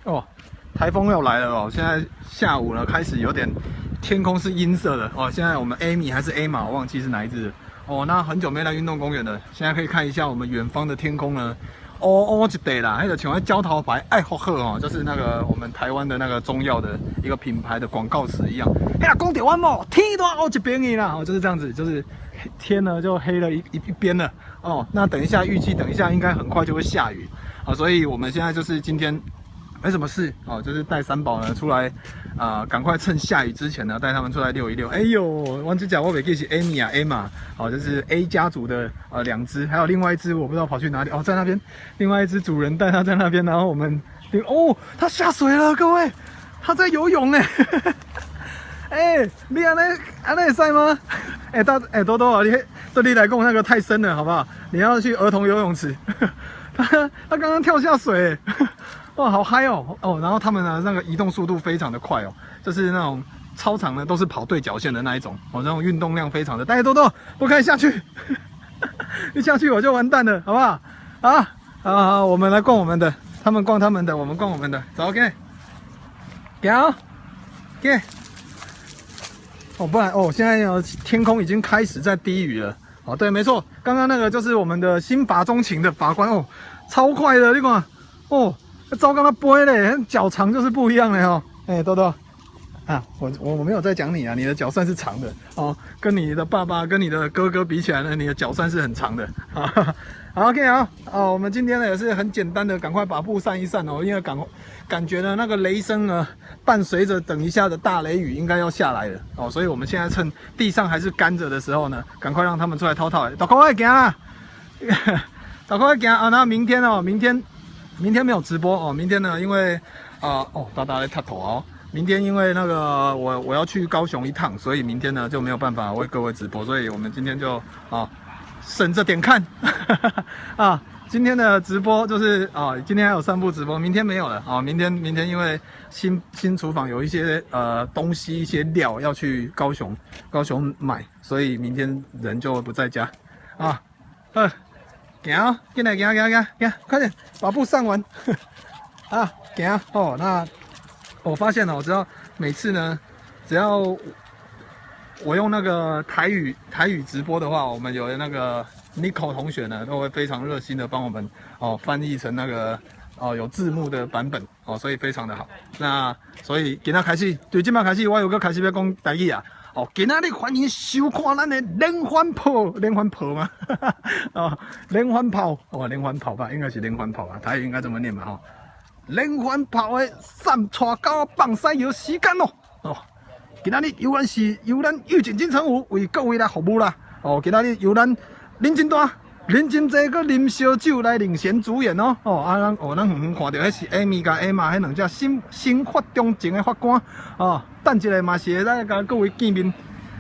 哦，台风要来了哦！现在下午呢，开始有点天空是阴色的哦。现在我们 Amy 还是 Emma， 我忘记是哪一只了哦。那很久没来运动公园了，现在可以看一下我们远方的天空呢。哦一地啦，那个像那焦桃牌爱好喝哦，就是那个我们台湾的那个中药的一个品牌的广告词一样。哎呀，讲台湾哦，天都黑一边去啦，哦，就是这样子，就是天呢就黑了一边了哦。那等一下预计等一下应该很快就会下雨啊，所以我们现在就是今天没什么事哦，就是带三宝呢出来赶快趁下雨之前呢带他们出来溜一溜。哎呦，忘记讲我没记是 Amy 啊 Emma， 哦，就是 A 家族的2只，还有另外一只我不知道跑去哪里哦，在那边，另外一只主人带它在那边，然后我们哦，它下水了，各位，它在游泳哎，哎，你安尼会使吗？哎多多啊，对你来讲那个太深了，好不好？你要去儿童游泳池，他刚刚跳下水。哇，好嗨哦！哦，然后他们呢，那个移动速度非常的快哦，就是那种操场呢都是跑对角线的那一种哦，那种运动量非常的大。多多不可以下去，一下去我就完蛋了，好不好？好，我们来逛我们的，他们逛他们的，我们逛我们的，走 ，OK， 走 ，OK。哦，不然哦，现在天空已经开始在滴雨了。哦，对，没错，刚刚那个就是我们的新法中情的法官哦，超快的，你看哦。糟糕，他飞嘞，脚长就是不一样嘞哦。哎，多多啊，我没有在讲你啊，你的脚算是长的哦，跟你的爸爸跟你的哥哥比起来呢，你的脚算是很长的啊。好 ，OK 啊，哦，我们今天呢也是很简单的，赶快把步散一散哦，因为感觉呢那个雷声呢伴随着等一下的大雷雨应该要下来了哦，所以我们现在趁地上还是干着的时候呢，赶快让他们出来掏掏。大快行啦，大快行啊！那明天没有直播哦，明天呢，因为大家在头哦。明天因为那个我要去高雄一趟，所以明天呢就没有办法为各位直播，所以我们今天就省着点看啊。今天的直播就是今天还有3部直播，明天没有了啊。明天因为新厨房有一些东西一些料要去高雄买，所以明天人就不在家啊。行，进来行，快点把步上完啊！行哦，那我发现哦，每次呢，只要我用那个台语直播的话，我们有那个 Nico 同学呢，都会非常热心的帮我们翻译成那个有字幕的版本哦，所以非常的好。那所以今仔开始，对，今摆开始我有个开始要讲台语啊。哦，今仔日欢迎收看咱的连环炮吗？哦，连环炮哦，连环炮吧，应该是连环炮啊，台语应该这么念吧？哈，连环炮的散带狗放屎油时间咯。哦，今仔日由咱御警金城武为各位来服务啦。哦，今仔日由咱林真大、林真济个啉烧酒来领衔主演哦。咱远看到迄是 Amy 甲 Emma 迄2只新法中情的法官哦。等一下嘛是会来甲各位见面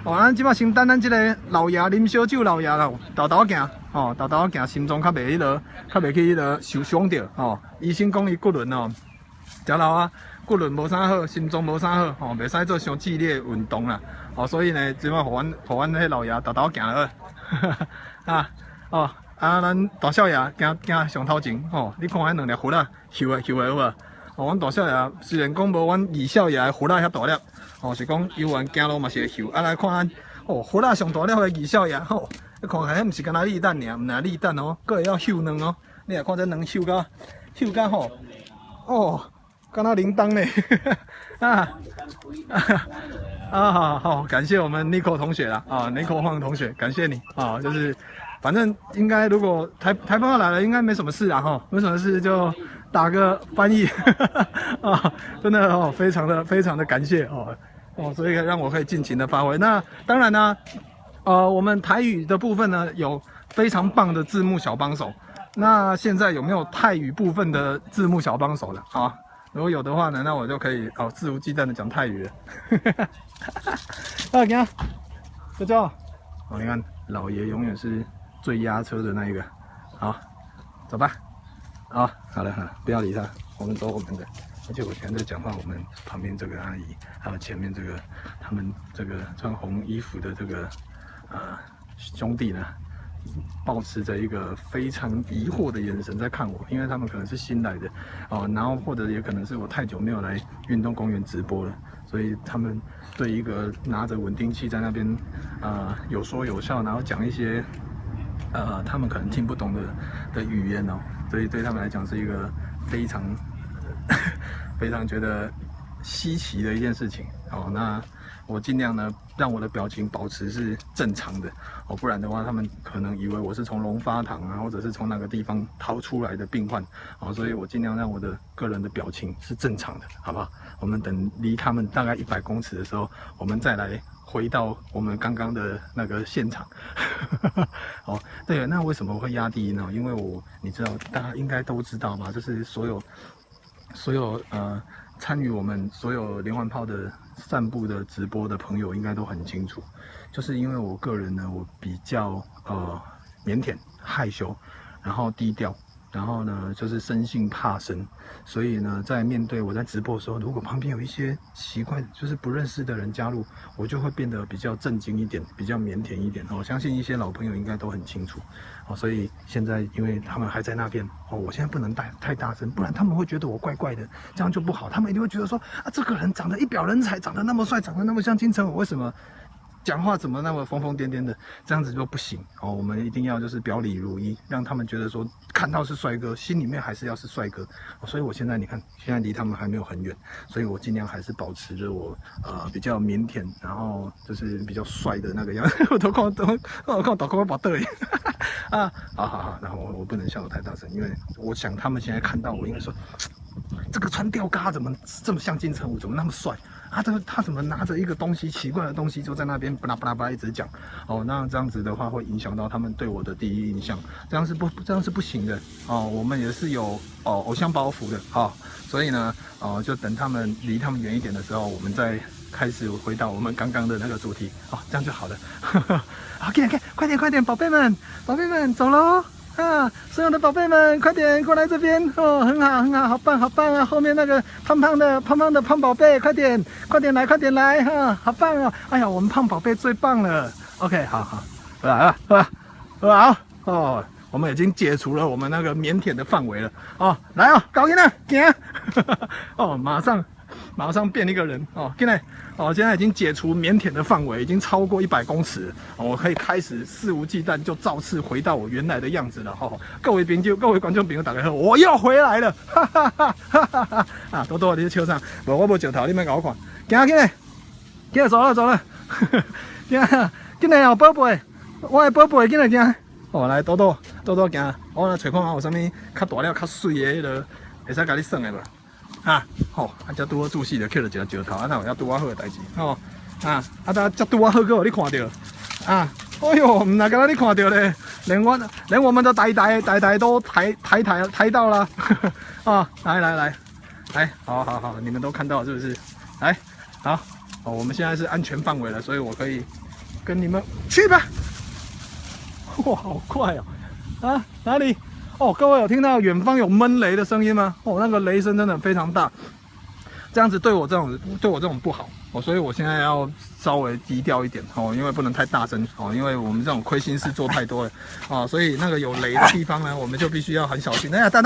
哦。咱即马先等咱即个老爷啉烧酒老爷啦，豆行哦，豆行心脏较袂去受伤着哦。医生讲伊骨轮哦，食老啊，骨轮无啥好，心脏无啥好哦，袂使做伤剧烈运动啦哦。所以呢，即马互阮迄老爷豆行了咱大少爷行上头前哦。你看迄2粒核啊，秀的有无？哦，阮大少爷虽然讲无阮二少爷的核啊遐大粒。哦，是讲游玩行路嘛是会秀，来看咱核啊上大粒的二少爷吼，你看起来毋是干那立蛋尔，毋若立蛋哦，佫会晓秀卵哦。你来看这卵秀甲吼，敢那铃铛呢，好，感谢我们 Nico 同学啦，Nico 黄同学，感谢你啊，就是反正应该如果台风要来了，应该没什么事啊哈，没什么事就打个翻译真的非常的感谢所以让我可以尽情的发挥。那当然呢，我们台语的部分呢有非常棒的字幕小帮手。那现在有没有泰语部分的字幕小帮手了啊？如果有的话呢，那我就可以肆无忌惮的讲泰语了。行，就这样。你看老爷永远是最压车的那一个。好，走吧。好了，不要理他，我们走我们的。而且我现在在讲话，我们旁边这个阿姨，还有前面这个他们这个穿红衣服的这个兄弟呢，保持着一个非常疑惑的眼神在看我，因为他们可能是新来的哦，然后或者也可能是我太久没有来运动公园直播了，所以他们对一个拿着稳定器在那边有说有笑，然后讲一些他们可能听不懂的语言哦，所以对他们来讲是一个非常非常觉得稀奇的一件事情哦。那我尽量呢让我的表情保持是正常的哦，不然的话他们可能以为我是从龙发堂啊，或者是从哪个地方逃出来的病患哦，所以我尽量让我的个人的表情是正常的，好不好？我们等离他们大概100公尺的时候，我们再来回到我们刚刚的那个现场。哦，对，那为什么会压低音呢？因为你知道，大家应该都知道嘛，就是所有参与我们所有连环炮的散步的直播的朋友应该都很清楚，就是因为我个人呢，我比较腼腆、害羞，然后低调，然后呢就是生性怕生，所以呢在面对我在直播的时候，如果旁边有一些奇怪就是不认识的人加入，我就会变得比较震惊一点，比较腼腆一点。我相信一些老朋友应该都很清楚。所以现在因为他们还在那边我现在不能太大声，不然他们会觉得我怪怪的，这样就不好。他们一定会觉得说这个人长得一表人才，长得那么帅，长得那么像金城武，为什么讲话怎么那么疯疯癫癫的？这样子就不行哦。我们一定要就是表里如一，让他们觉得说看到是帅哥，心里面还是要是帅哥。所以我现在你看，现在离他们还没有很远，所以我尽量还是保持着我比较腼腆，然后就是比较帅的那个样子。我都看我打光把对好，然后我不能笑得太大声，因为我想他们现在看到我应该说，这个穿吊嘎怎么这么像金城武，怎么那么帅？他怎么拿着一个东西奇怪的东西就在那边巴拉巴拉一直讲那这样子的话会影响到他们对我的第一印象，这样是不行的我们也是有偶像包袱的所以呢就等他们离他们远一点的时候，我们再开始回到我们刚刚的那个主题这样就好了。好，快点，宝贝们走喽！所有的宝贝们，快点过来这边很好，好棒啊！后面那个胖胖的胖宝贝，快点来好棒哦！哎呀，我们胖宝贝最棒了。OK， 好，好我们已经解除了我们那个腼腆的范围了来搞紧了，行马上变一个人进来现在已经解除腼腆的范围，已经超过100公尺我可以开始肆无忌惮，就照次回到我原来的样子了各位观众朋友大家好，我又回来了，多多你在车上，我没镜头，你别搞我看，进来走了，进来宝贝，我的宝贝进来来多多行，我来找看有啥物较大了较水的迄个会使甲你耍的吧。遮拄好注视着，捡了一个石头，哪有遐拄好的代志遮拄好个你看到哎呦，唔那个你看到咧，连我们的呆都抬到了来，好，你们都看到是不是？来，好，我们现在是安全范围了，所以我可以跟你们去吧。哇，好快哪里？各位有听到远方有闷雷的声音吗？那个雷声真的非常大，这样子对我这种不好所以我现在要稍微低调一点因为不能太大声因为我们这种亏心事做太多了所以那个有雷的地方呢，我们就必须要很小心。哎呀，蛋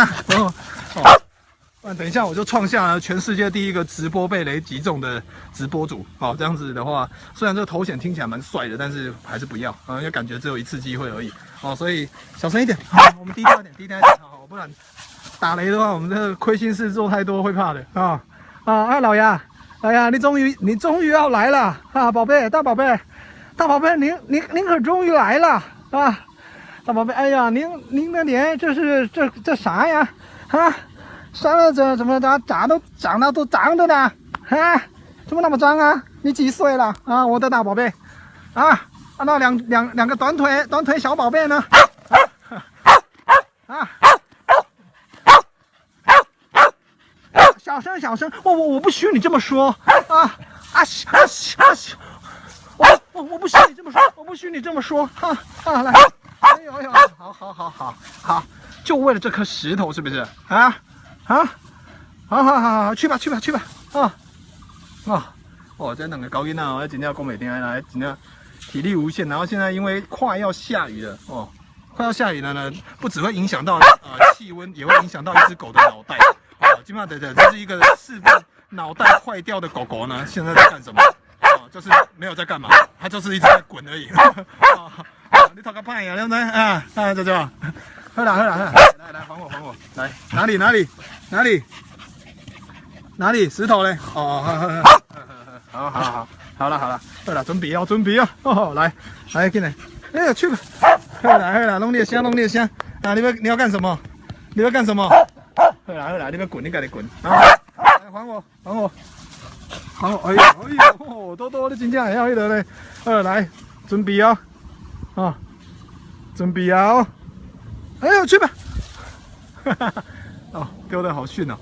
不然等一下我就创下了全世界第一个直播被雷击中的直播主这样子的话，虽然这个头衔听起来蛮帅的，但是还是不要因为感觉只有一次机会而已所以小声一点我们低调一点不然打雷的话，我们这个亏心事做太多会怕的老爷，你终于要来了宝贝，大宝贝，您可终于来了大宝贝，哎呀，您的脸这啥呀啥了？怎么长得都脏的呢怎么那么脏啊？你几岁了我的大宝贝那两个短腿小宝贝呢小声，我不许你这么说我不许你这么说，我不许你这么说来，哎呦，好，就为了这颗石头是不是好，去吧这两个高音真的讲不定啦，真的体力无限，然后现在因为快要下雨了快要下雨了呢，不只会影响到气温，也会影响到一只狗的脑袋。基本上这是一个示范脑袋坏掉的狗狗呢，现在在干什么？就是没有在干嘛，它就是一直在滚而已。你讨个派呀，对不对？这就，喝啦，来，还我，来哪里？石头嘞？哦，好了，喝啦，准备哦，来，进来，哎呀，去吧，喝啦，弄你的声，啊，你要干什么？喝啦，你要滚，你赶紧滚，来还我，哎呦，多多，你真正会晓迄个嘞，来，准备哦，准备啊，哎呦，去吧，丢得好逊哦，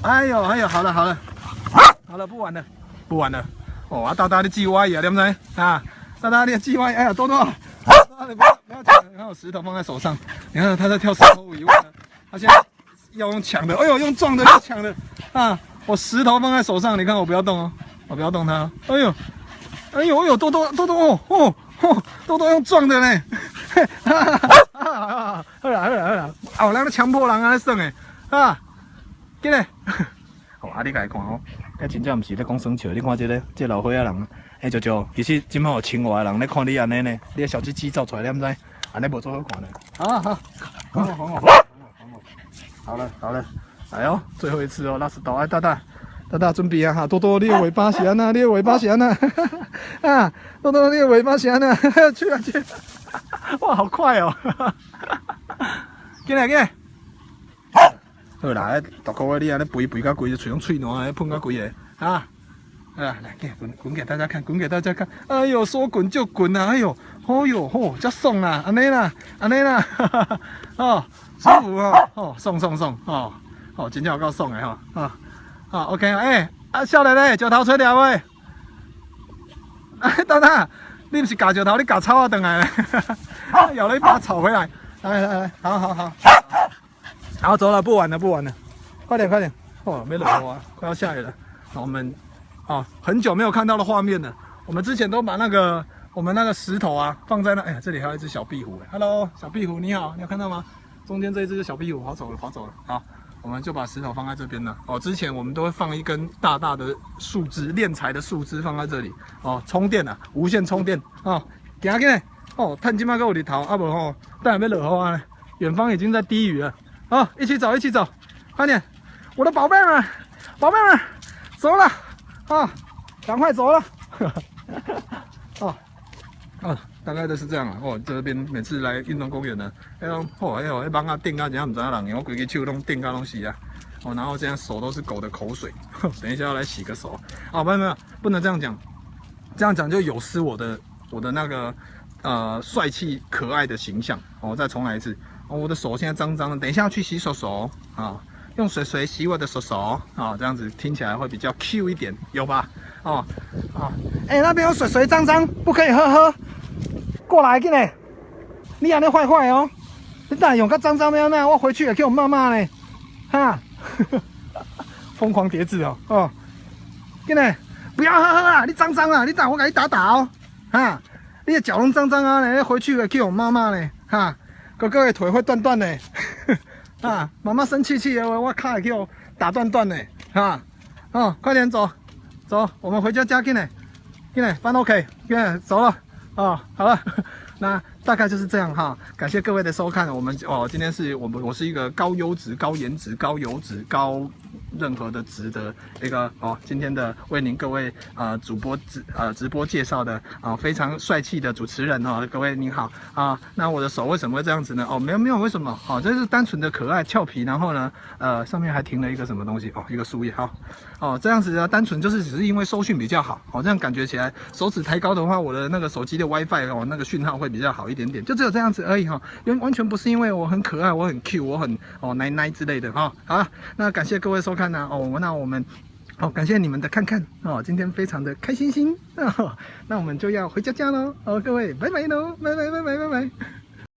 哎呦，好了，不玩了，大大的叽歪呀，对不对？大大的叽歪，哎呀，多多，你不要抢，你看我石头放在手上，你看他在跳石头舞以外呢，他现在要用抢的，哎呦，用撞的，用抢的，我石头放在手上，你看我不要动哦，我不要动它，哎呦，多多，多多用撞的呢，好啦，人咧强迫人安尼耍的，进来，你家看哦，真正唔是咧讲耍笑，你看这老伙仔人，就其实今麦有青蛙的人咧看你安尼呢，你的小鸡鸡照出来，你唔知，安尼无做好看的，好了，来哦，最后一次哦，拉屎倒，大大准备啊！多多，你的尾巴是安那？多多，你的尾巴是安那？去了，哇，好快哦！进来！好啦，大哥，你安尼肥到规个像嘴烂，喷到规个来，滚给大家看，哎呦，说滚就滚啊！哎呦，这爽啦，安尼啦，舒服哦，爽真正有够爽的OK 少年嘞，石头吹掉喂！等等，你不是夹石头，你夹草啊？回来了，咬了一把草回来，来，好，走了，不玩了，快点，没冷啊，快要下雨了。我们很久没有看到的画面了。我们之前都把我们那个石头放在那，哎呀，这里还有一只小壁虎，Hello， 小壁虎你好，你有看到吗？中间这一只是小壁虎，跑走了，好。我们就把石头放在这边了之前我们都会放一根大大的树枝，炼材的树枝放在这里充电无线充电行起来趁今麦还有日头无等下要落雨呢，远方已经在低语了一起走，快点，我的宝贝们，走了赶快走了大概都是这样这边每次来运动公园呢，那帮电啊，怎样唔知影人，我规个手拢电到拢是然后现在手都是狗的口水，等一下要来洗个手没有，不能这样讲，这样讲就有失我的那个帅气可爱的形象再重来一次我的手现在脏脏的，等一下要去洗手用水洗我的手这样子听起来会比较 Q 一点，有吧？那边有水脏脏，不可以喝。过来，进来！你安尼坏哦！你等下用个脏要那，我回去也给我骂呢，疯狂叠字进来！不要喝你脏你等我给你打你的脚拢脏你回去也给我骂呢，哥哥的腿会断呢，妈妈生气的，我卡也给我打断呢，快点走，我们回家进来，翻 OK， 进来走了。好了，那大概就是这样感谢各位的收看。我们今天是我是一个高优质、高颜值、高油脂、高任何的值的一个今天的为您各位主播直播介绍的非常帅气的主持人各位您好那我的手为什么会这样子呢？没有为什么这是单纯的可爱俏皮，然后呢上面还停了一个什么东西一个树叶这样子呢单纯就是只是因为收讯比较好这样感觉起来手指抬高的话，我的那个手机的 WiFi 那个讯号会比较好一点点，就只有这样子而已完全不是因为我很可爱，我很 Q， 我很奶之类的好那感谢各位收看那我们感谢你们的看今天非常的开心那我们就要回家喽各位拜拜喽，拜拜。